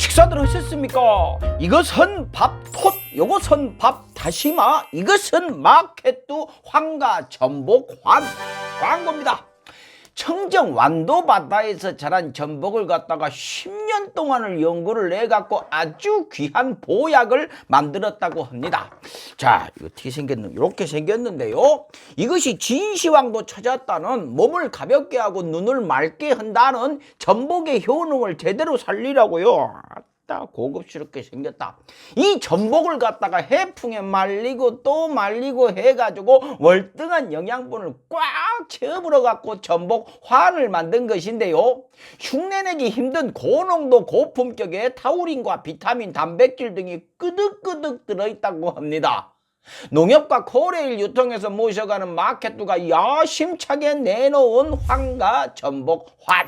식사들 하셨습니까? 이것은 밥톳, 요것은 밥 다시마, 이것은 마켓두 황가 전복 광고입니다. 청정 완도 바다에서 자란 전복을 갖다가 10년 동안을 연구를 해갖고 아주 귀한 보약을 만들었다고 합니다. 자, 이거 어떻게 생겼는데? 이렇게 생겼는데요. 이것이 진시황도 찾았다는, 몸을 가볍게 하고 눈을 맑게 한다는 전복의 효능을 제대로 살리라고요. 고급스럽게 생겼다. 이 전복을 갖다가 해풍에 말리고 또 말리고 해가지고 월등한 영양분을 꽉 채워불어 갖고 전복 환을 만든 것인데요. 흉내내기 힘든 고농도 고품격의 타우린과 비타민, 단백질 등이 끄득끄득 들어있다고 합니다. 농협과 코레일 유통에서 모셔가는 마켓두가 야심차게 내놓은 황가 전복 환.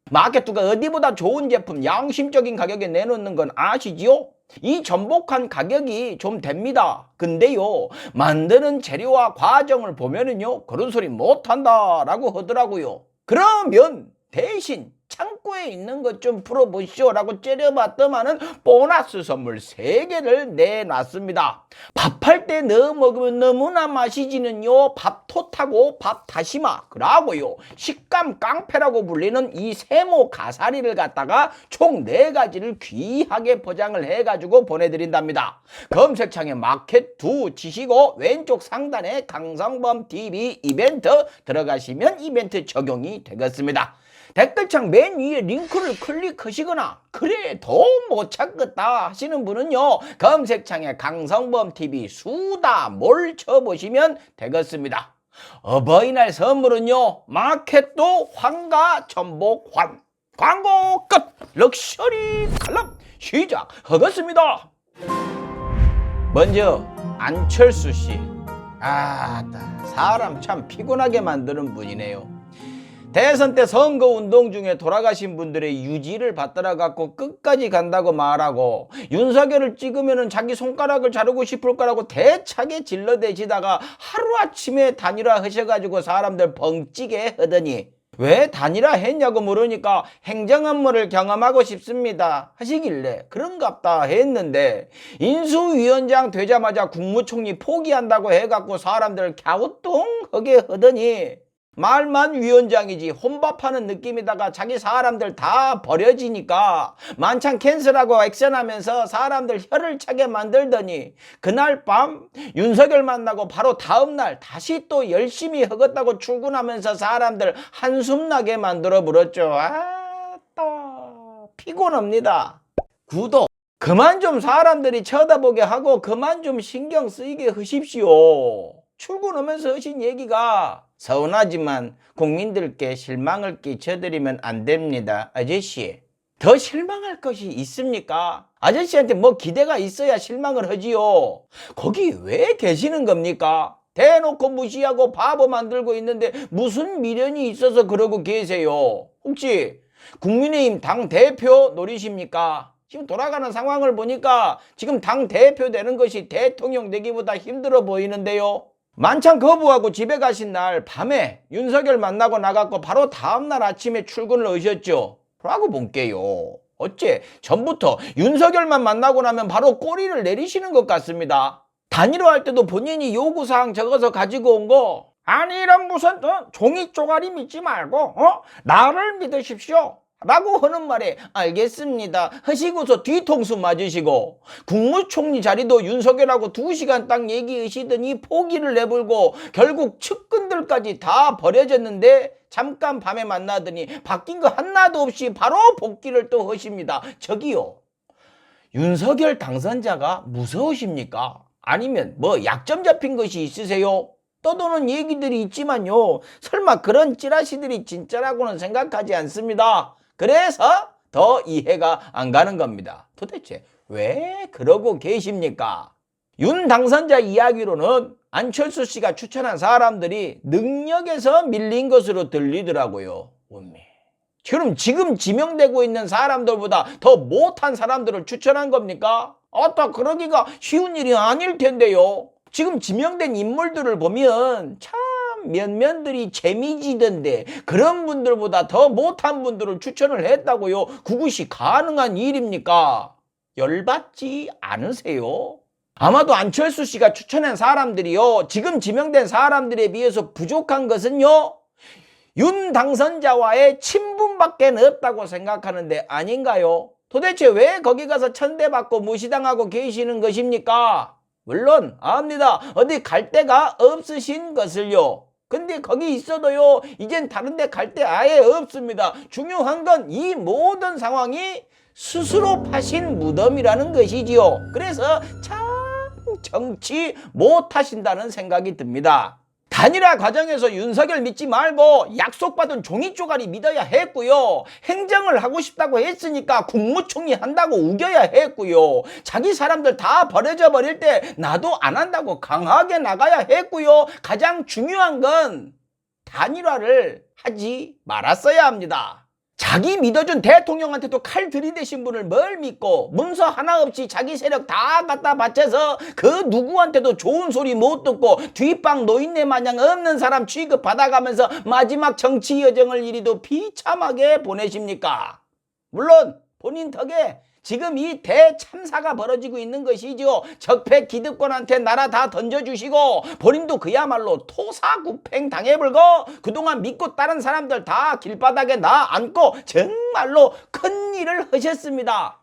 마켓두가 어디보다 좋은 제품, 양심적인 가격에 내놓는 건 아시지요? 이 전복한 가격이 좀 됩니다. 근데요, 만드는 재료와 과정을 보면은요, 그런 소리 못한다 라고 하더라고요. 그러면 대신 창고에 있는 것 좀 풀어보시오 라고 째려봤더만은 보너스 선물 3개를 내놨습니다. 밥할 때 넣어 먹으면 너무나 맛이지는요, 밥톳하고 밥 다시마, 그러고요, 식감 깡패라고 불리는 이 세모 가사리를 갖다가 총 4가지를 귀하게 포장을 해가지고 보내드린답니다. 검색창에 마켓두 치시고 왼쪽 상단에 강성범 TV 이벤트 들어가시면 이벤트 적용이 되겠습니다. 댓글창 맨 위에 링크를 클릭하시거나 그래 더 못 찾겠다 하시는 분은요, 검색창에 강성범TV 수다몰 쳐보시면 되겠습니다. 어버이날 선물은요, 마켓두 황가 전복 환. 광고 끝! 럭셔리 칼럼 시작하겠습니다. 먼저 안철수씨, 사람 참 피곤하게 만드는 분이네요. 대선 때 선거운동 중에 돌아가신 분들의 유지를 받들어 갖고 끝까지 간다고 말하고, 윤석열을 찍으면 자기 손가락을 자르고 싶을 거라고 대차게 질러대시다가 하루아침에 단일화 하셔가지고 사람들 벙찌게 하더니, 왜 단일화 했냐고 물으니까 행정업무를 경험하고 싶습니다 하시길래 그런갑다 했는데, 인수위원장 되자마자 국무총리 포기한다고 해갖고 사람들 갸우뚱하게 하더니, 말만 위원장이지 혼밥하는 느낌에다가 자기 사람들 다 버려지니까 만찬 캔슬하고 액션하면서 사람들 혀를 차게 만들더니, 그날 밤 윤석열 만나고 바로 다음날 다시 또 열심히 하겠다고 출근하면서 사람들 한숨 나게 만들어 버렸죠. 피곤합니다. 구독 그만 좀 사람들이 쳐다보게 하고 그만 좀 신경 쓰이게 하십시오. 출근하면서 하신 얘기가 서운하지만 국민들께 실망을 끼쳐드리면 안 됩니다. 아저씨, 더 실망할 것이 있습니까? 아저씨한테 뭐 기대가 있어야 실망을 하지요. 거기 왜 계시는 겁니까? 대놓고 무시하고 바보 만들고 있는데 무슨 미련이 있어서 그러고 계세요? 혹시 국민의힘 당대표 노리십니까? 지금 돌아가는 상황을 보니까 지금 당대표 되는 것이 대통령 되기보다 힘들어 보이는데요. 만찬 거부하고 집에 가신 날 밤에 윤석열 만나고 나갔고 바로 다음날 아침에 출근을 하셨죠. 라고 볼게요. 어째 전부터 윤석열만 만나고 나면 바로 꼬리를 내리시는 것 같습니다. 단일화할 때도 본인이 요구사항 적어서 가지고 온 거, 아니 이런 무슨 종이 쪼가리 믿지 말고 나를 믿으십시오 라고 하는 말에 알겠습니다 하시고서 뒤통수 맞으시고, 국무총리 자리도 윤석열하고 2시간 딱 얘기하시더니 포기를 내불고 결국 측근들까지 다 버려졌는데 잠깐 밤에 만나더니 바뀐 거 하나도 없이 바로 복귀를 또 하십니다. 저기요, 윤석열 당선자가 무서우십니까? 아니면 뭐 약점 잡힌 것이 있으세요? 떠도는 얘기들이 있지만요, 설마 그런 찌라시들이 진짜라고는 생각하지 않습니다. 그래서 더 이해가 안 가는 겁니다. 도대체 왜 그러고 계십니까? 윤 당선자 이야기로는 안철수 씨가 추천한 사람들이 능력에서 밀린 것으로 들리더라고요. 그럼 지금 지명되고 있는 사람들보다 더 못한 사람들을 추천한 겁니까? 그러기가 쉬운 일이 아닐 텐데요. 지금 지명된 인물들을 보면 참 면면들이 재미지던데 그런 분들보다 더 못한 분들을 추천을 했다고요? 그것이 가능한 일입니까? 열받지 않으세요? 아마도 안철수 씨가 추천한 사람들이요, 지금 지명된 사람들에 비해서 부족한 것은요, 윤 당선자와의 친분밖에 없다고 생각하는데 아닌가요? 도대체 왜 거기 가서 천대받고 무시당하고 계시는 것입니까? 물론 압니다. 어디 갈 데가 없으신 것을요. 근데 거기 있어도요, 이젠 다른 데 갈 데 아예 없습니다. 중요한 건 이 모든 상황이 스스로 파신 무덤이라는 것이지요. 그래서 참 정치 못하신다는 생각이 듭니다. 단일화 과정에서 윤석열 믿지 말고 약속받은 종이 쪼가리 믿어야 했고요. 행정을 하고 싶다고 했으니까 국무총리 한다고 우겨야 했고요. 자기 사람들 다 버려져 버릴 때 나도 안 한다고 강하게 나가야 했고요. 가장 중요한 건 단일화를 하지 말았어야 합니다. 자기 믿어준 대통령한테도 칼 들이대신 분을 뭘 믿고 문서 하나 없이 자기 세력 다 갖다 바쳐서 그 누구한테도 좋은 소리 못 듣고 뒷방 노인네 마냥 없는 사람 취급 받아가면서 마지막 정치 여정을 이리도 비참하게 보내십니까? 물론 본인 덕에 지금 이 대참사가 벌어지고 있는 것이죠. 적폐 기득권한테 나라 다 던져주시고 본인도 그야말로 토사구팽 당해불고 그동안 믿고 따른 사람들 다 길바닥에 놔앉고 정말로 큰일을 하셨습니다.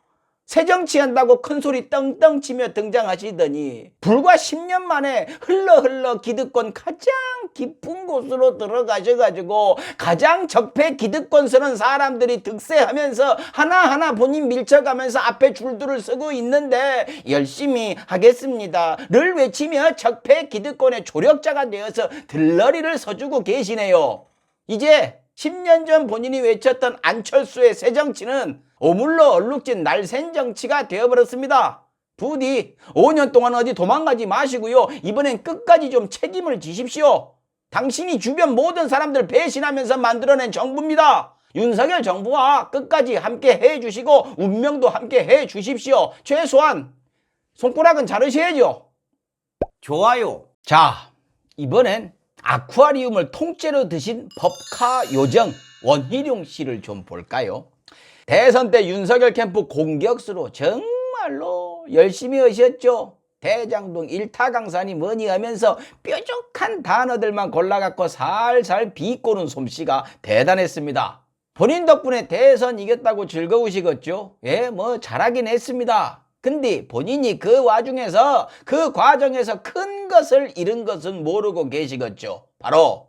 새정치한다고 큰소리 떵떵 치며 등장하시더니 불과 10년 만에 흘러 기득권 가장 깊은 곳으로 들어가셔가지고 가장 적폐 기득권스러운 사람들이 득세하면서 하나하나 본인 밀쳐가면서 앞에 줄들을 서고 있는데 열심히 하겠습니다를 외치며 적폐 기득권의 조력자가 되어서 들러리를 서주고 계시네요. 이제 10년 전 본인이 외쳤던 안철수의 새정치는 오물러 얼룩진 날샌 정치가 되어버렸습니다. 부디 5년 동안 어디 도망가지 마시고요. 이번엔 끝까지 좀 책임을 지십시오. 당신이 주변 모든 사람들 배신하면서 만들어낸 정부입니다. 윤석열 정부와 끝까지 함께 해주시고 운명도 함께 해주십시오. 최소한 손가락은 자르셔야죠. 좋아요. 자, 이번엔 아쿠아리움을 통째로 드신 법카 요정 원희룡 씨를 좀 볼까요? 대선 때 윤석열 캠프 공격수로 정말로 열심히 하셨죠. 대장동 일타강산이 뭐니 하면서 뾰족한 단어들만 골라갖고 살살 비꼬는 솜씨가 대단했습니다. 본인 덕분에 대선 이겼다고 즐거우시겠죠? 예, 뭐 잘하긴 했습니다. 근데 본인이 그 와중에서 그 과정에서 큰 것을 잃은 것은 모르고 계시겠죠. 바로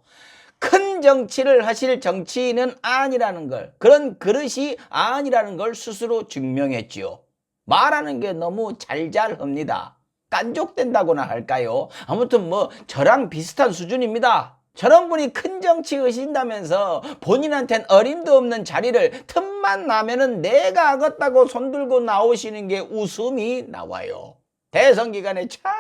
큰 정치를 하실 정치인은 아니라는 걸, 그런 그릇이 아니라는 걸 스스로 증명했지요. 말하는 게 너무 잘합니다. 깐족된다고나 할까요? 아무튼 뭐 저랑 비슷한 수준입니다. 저런 분이 큰 정치 하신다면서 본인한텐 어림도 없는 자리를 틈만 나면은 내가 하겠다고 손들고 나오시는 게 웃음이 나와요. 대선 기간에 참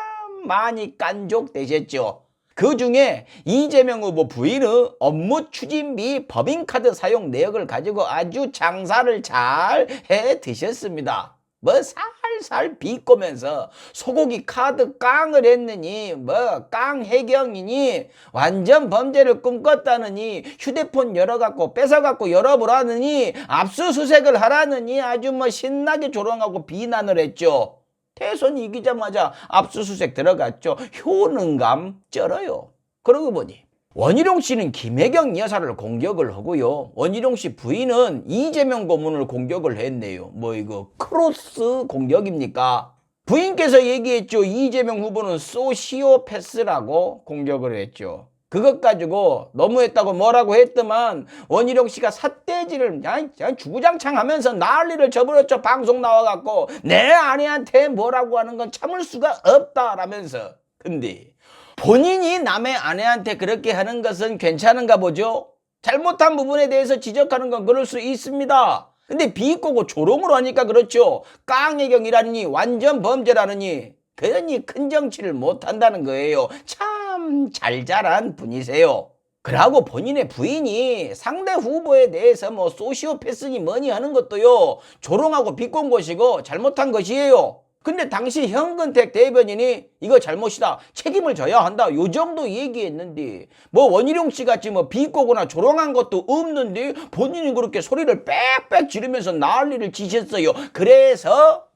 많이 깐족되셨죠. 그 중에 이재명 후보 부인의 업무 추진비 법인카드 사용 내역을 가지고 아주 장사를 잘 해 드셨습니다. 뭐 살살 비꼬면서 소고기 카드 깡을 했느니 뭐 깡해경이니 완전 범죄를 꿈꿨다느니 휴대폰 열어갖고 뺏어갖고 열어보라느니 압수수색을 하라느니 아주 뭐 신나게 조롱하고 비난을 했죠. 대선 이기자마자 압수수색 들어갔죠. 효능감 쩔어요. 그러고 보니 원희룡 씨는 김혜경 여사를 공격을 하고요. 원희룡 씨 부인은 이재명 고문을 공격을 했네요. 뭐 이거 크로스 공격입니까? 부인께서 얘기했죠. 이재명 후보는 소시오패스라고 공격을 했죠. 그것 가지고 너무했다고 뭐라고 했더만 원희룡 씨가 삿대질을 그냥 주구장창 하면서 난리를 쳐버렸죠. 방송 나와갖고 내 아내한테 뭐라고 하는 건 참을 수가 없다라면서. 근데 본인이 남의 아내한테 그렇게 하는 것은 괜찮은가 보죠. 잘못한 부분에 대해서 지적하는 건 그럴 수 있습니다. 근데 비꼬고 조롱을 하니까 그렇죠. 깡해경이라느니 완전 범죄라느니 그러니 큰 정치를 못한다는 거예요. 참 잘잘한 분이세요. 그러고 본인의 부인이 상대 후보에 대해서 뭐 소시오패스니 뭐니 하는 것도요. 조롱하고 비꼰 것이고 잘못한 것이에요. 근데 당시 현근택 대변인이 이거 잘못이다, 책임을 져야 한다, 요 정도 얘기했는데 뭐 원희룡 씨 같이 뭐 비꼬거나 조롱한 것도 없는데 본인이 그렇게 소리를 빽빽 지르면서 난리를 치셨어요. 그래서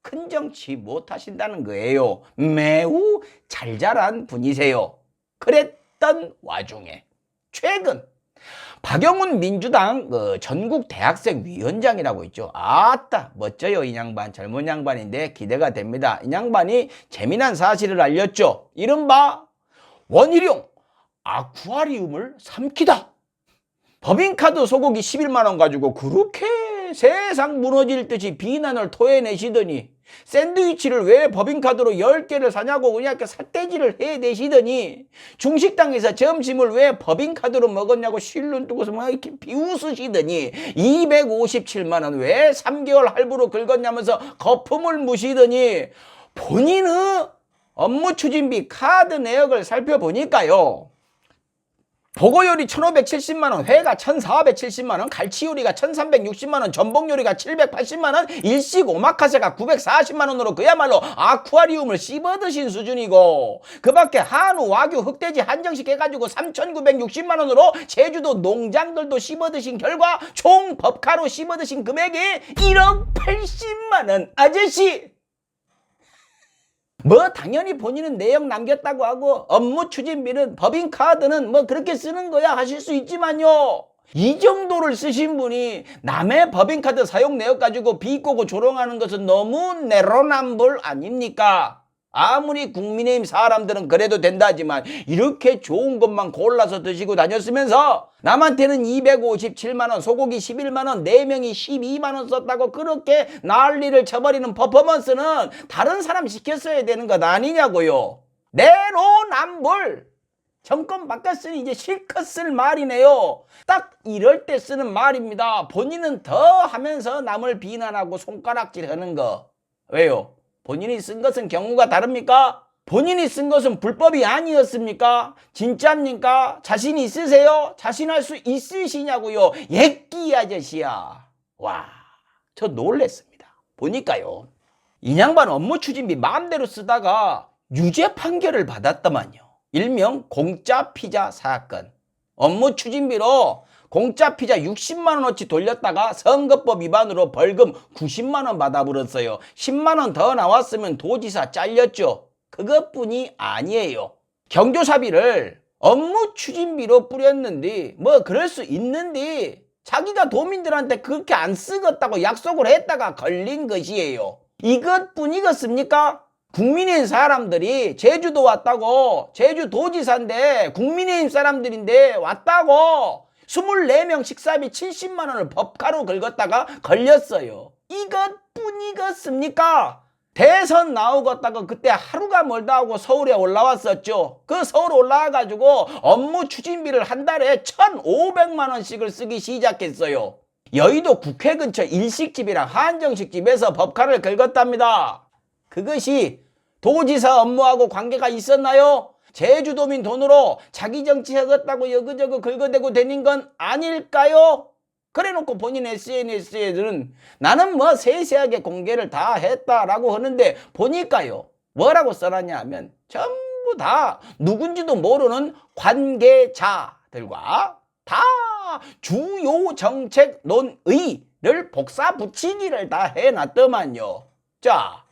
큰 정치 못 하신다는 거예요. 매우 잘 자란 분이세요. 그랬던 와중에 최근 박영훈 민주당 전국 대학생 위원장이라고 있죠. 아따 멋져요. 이 양반 젊은 양반인데 기대가 됩니다. 이 양반이 재미난 사실을 알렸죠. 이른바 원희룡 아쿠아리움을 삼키다. 법인카드 소고기 11만 원 가지고 그렇게 세상 무너질 듯이 비난을 토해내시더니 샌드위치를 왜 법인카드로 10개를 사냐고 그냥 이렇게 삿대질을 해내시더니 중식당에서 점심을 왜 법인카드로 먹었냐고 실눈 뜨고서 막 이렇게 비웃으시더니 257만 원 왜 3개월 할부로 긁었냐면서 거품을 무시더니 본인의 업무 추진비 카드 내역을 살펴보니까요. 보고요리 1570만원, 회가 1470만원, 갈치요리가 1360만원, 전복요리가 780만원, 일식 오마카세가 940만원으로 그야말로 아쿠아리움을 씹어드신 수준이고, 그 밖에 한우, 와규, 흑돼지 한정식 해가지고 3960만원으로 제주도 농장들도 씹어드신 결과 총 법카로 씹어드신 금액이 1억 80만원. 아저씨! 뭐 당연히 본인은 내역 남겼다고 하고 업무 추진비는 법인카드는 뭐 그렇게 쓰는 거야 하실 수 있지만요, 이 정도를 쓰신 분이 남의 법인카드 사용 내역 가지고 비꼬고 조롱하는 것은 너무 내로남불 아닙니까? 아무리 국민의힘 사람들은 그래도 된다지만 이렇게 좋은 것만 골라서 드시고 다녔으면서 남한테는 257만원, 소고기 11만원, 4명이 12만원 썼다고 그렇게 난리를 쳐버리는 퍼포먼스는 다른 사람 시켰어야 되는 것 아니냐고요. 내로남불! 정권 바꿨으니 이제 실컷 쓸 말이네요. 딱 이럴 때 쓰는 말입니다. 본인은 더 하면서 남을 비난하고 손가락질 하는 거. 왜요? 본인이 쓴 것은 경우가 다릅니까? 본인이 쓴 것은 불법이 아니었습니까? 진짜입니까? 자신 있으세요? 자신할 수 있으시냐고요? 예끼 아저씨야. 와, 저 놀랬습니다. 보니까요, 이 양반 업무 추진비 마음대로 쓰다가 유죄 판결을 받았더만요. 일명 공짜 피자 사건. 업무 추진비로 공짜 피자 60만원어치 돌렸다가 선거법 위반으로 벌금 90만원 받아버렸어요. 10만원 더 나왔으면 도지사 잘렸죠. 그것뿐이 아니에요. 경조사비를 업무 추진비로 뿌렸는데 뭐 그럴 수 있는데 자기가 도민들한테 그렇게 안 쓰겠다고 약속을 했다가 걸린 것이에요. 이것뿐이겠습니까? 국민의힘 사람들이 제주도 왔다고, 제주도지사인데 국민의힘 사람들인데 왔다고 24명 식사비 70만원을 법카로 긁었다가 걸렸어요. 이것뿐이겠습니까? 대선 나오겠다고 그때 하루가 멀다 하고 서울에 올라왔었죠. 그 서울 올라와가지고 업무 추진비를 한 달에 1,500만원씩을 쓰기 시작했어요. 여의도 국회 근처 일식집이랑 한정식집에서 법카를 긁었답니다. 그것이 도지사 업무하고 관계가 있었나요? 제주도민 돈으로 자기 정치 하겠다고 여기저기 긁어대고 다닌 건 아닐까요? 그래놓고 본인 SNS에는 나는 뭐 세세하게 공개를 다 했다라고 하는데 보니까요, 뭐라고 써놨냐 하면 전부 다 누군지도 모르는 관계자들과 다 주요 정책 논의를 복사 붙이기를 다 해놨더만요. 자,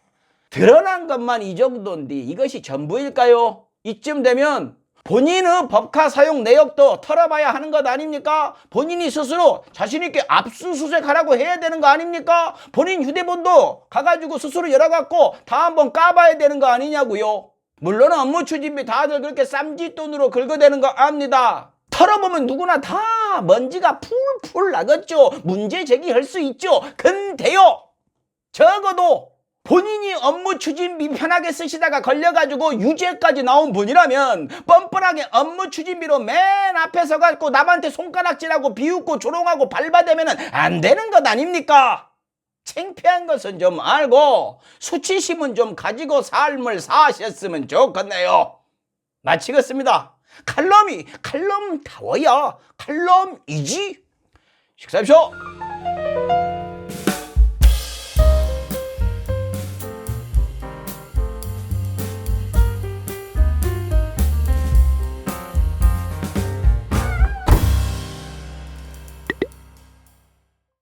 드러난 것만 이 정도인데 이것이 전부일까요? 이쯤 되면 본인의 법카 사용 내역도 털어봐야 하는 것 아닙니까? 본인이 스스로 자신있게 압수수색하라고 해야 되는 거 아닙니까? 본인 휴대폰도 가가지고 스스로 열어갖고 다 한번 까봐야 되는 거 아니냐고요. 물론 업무 추진비 다들 그렇게 쌈짓돈으로 긁어대는 거 압니다. 털어보면 누구나 다 먼지가 풀풀 나겠죠. 문제 제기할 수 있죠. 근데요, 적어도 본인이 업무 추진비 편하게 쓰시다가 걸려가지고 유죄까지 나온 분이라면 뻔뻔하게 업무 추진비로 맨 앞에 서갖고 남한테 손가락질하고 비웃고 조롱하고 발바대면 안 되는 것 아닙니까? 창피한 것은 좀 알고 수치심은 좀 가지고 삶을 사셨으면 좋겠네요. 마치겠습니다. 칼럼이 칼럼다워야 칼럼이지. 식사하십시오.